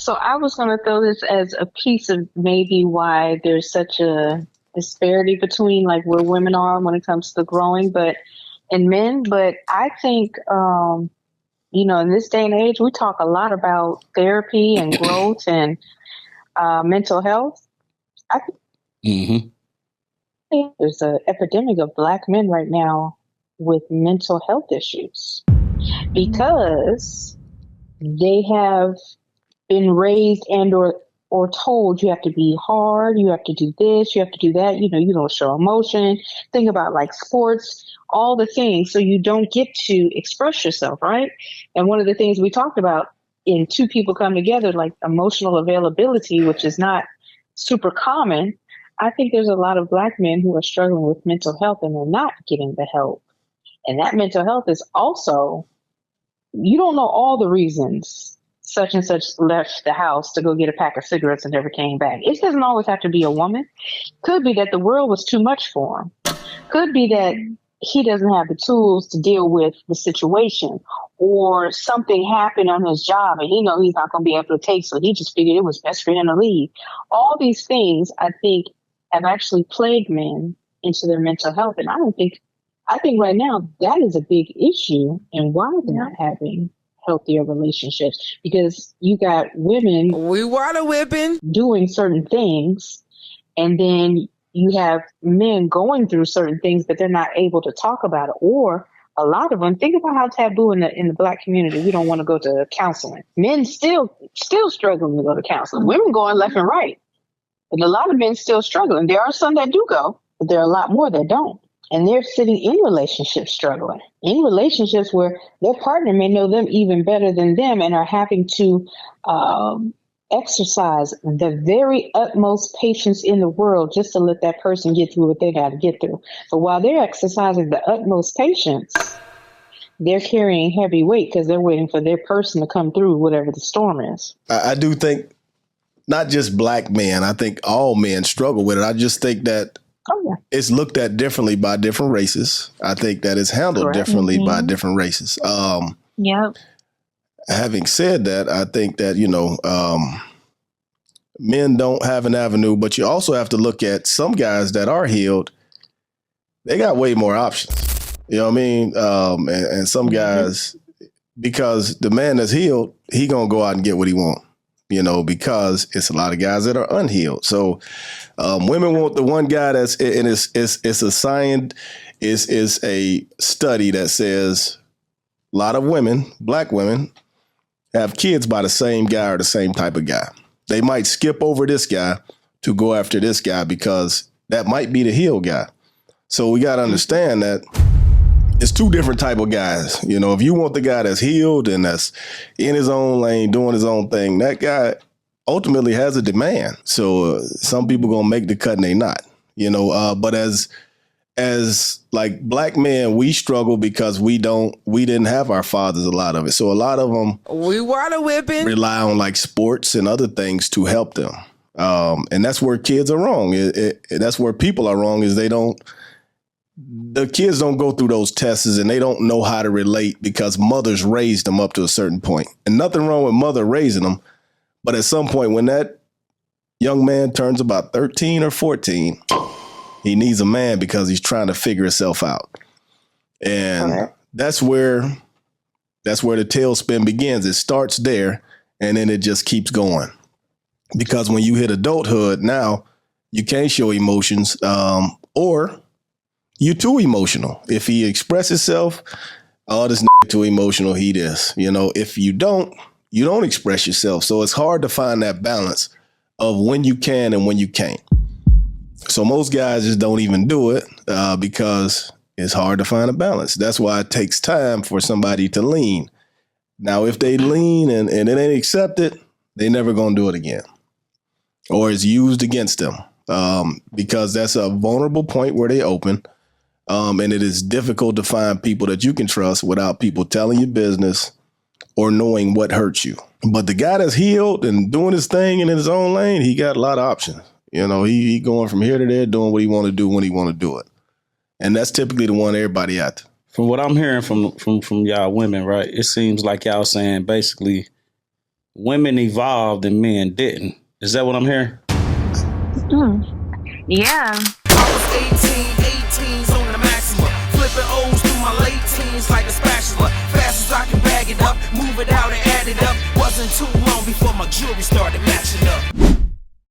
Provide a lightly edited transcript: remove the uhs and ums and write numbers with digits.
So I was going to throw this as a piece of maybe why there's such a disparity between like where women are when it comes to growing, but and men. But I think, in this day and age, we talk a lot about therapy and growth and mental health. I think there's an epidemic of Black men right now with mental health issues because they have been raised and or told you have to be hard, you have to do this, you have to do that, you don't show emotion. Think about like sports, all the things. So you don't get to express yourself, right? And one of the things we talked about in two people come together, like emotional availability, which is not super common. I think there's a lot of Black men who are struggling with mental health and they're not getting the help. And that mental health is also, you don't know all the reasons such and such left the house to go get a pack of cigarettes and never came back. It doesn't always have to be a woman. Could be that the world was too much for him. Could be that he doesn't have the tools to deal with the situation, or something happened on his job and he know he's not going to be able to take, so he just figured it was best for him to leave. All these things, I think, have actually plagued men into their mental health. And I think right now that is a big issue and why they're not having healthier relationships, because you got women we water whipping doing certain things, and then you have men going through certain things, but they're not able to talk about it. Or a lot of them, think about how taboo in the Black community, we don't want to go to counseling. Men still struggling to go to counseling. Women going left and right. And a lot of men still struggling. There are some that do go, but there are a lot more that don't. And they're sitting in relationships struggling, in relationships where their partner may know them even better than them and are having to exercise the very utmost patience in the world just to let that person get through what they got to get through. But while they're exercising the utmost patience, they're carrying heavy weight because they're waiting for their person to come through whatever the storm is. I do think not just Black men, I think all men struggle with it. I just think that it's looked at differently by different races. I think that it's handled differently by different races. Having said that, I think that, men don't have an avenue, but you also have to look at some guys that are healed. They got way more options. You know what I mean? And some guys, because the man that's healed, he going to go out and get what he wants. Because it's a lot of guys that are unhealed. So women want the one guy that's, and it's a science, is a study that says a lot of women, Black women, have kids by the same guy or the same type of guy. They might skip over this guy to go after this guy because that might be the healed guy. So we got to understand that it's two different type of guys. If you want the guy that's healed and that's in his own lane, doing his own thing, that guy ultimately has a demand. So some people gonna make the cut and they not. But as like Black men, we struggle because we didn't have our fathers, a lot of it. So a lot of them we water whipping rely on like sports and other things to help them. And that's where kids are wrong. That's where people are wrong, is the kids don't go through those tests and they don't know how to relate because mothers raised them up to a certain point. And nothing wrong with mother raising them. But at some point when that young man turns about 13 or 14, he needs a man because he's trying to figure himself out. And that's where the tailspin begins. It starts there and then it just keeps going. Because when you hit adulthood now, you can't show emotions or you're too emotional. If he expresses himself, this too emotional, he this. If you don't express yourself. So it's hard to find that balance of when you can and when you can't. So most guys just don't even do it because it's hard to find a balance. That's why it takes time for somebody to lean. Now, if they lean and it ain't accepted, they never going to do it again. Or it's used against them because that's a vulnerable point where they open. And it is difficult to find people that you can trust without people telling you business or knowing what hurts you. But the guy that's healed and doing his thing in his own lane, he got a lot of options. He going from here to there, doing what he want to do when he want to do it. And that's typically the one everybody after. From what I'm hearing from y'all women, right, it seems like y'all saying basically women evolved and men didn't. Is that what I'm hearing? Yeah. I was 18s on the maxima, flipping O's through my late teens like a spatula. Fast as I can bag it up, move it out and add it up. Wasn't too long before my jewelry started matching up.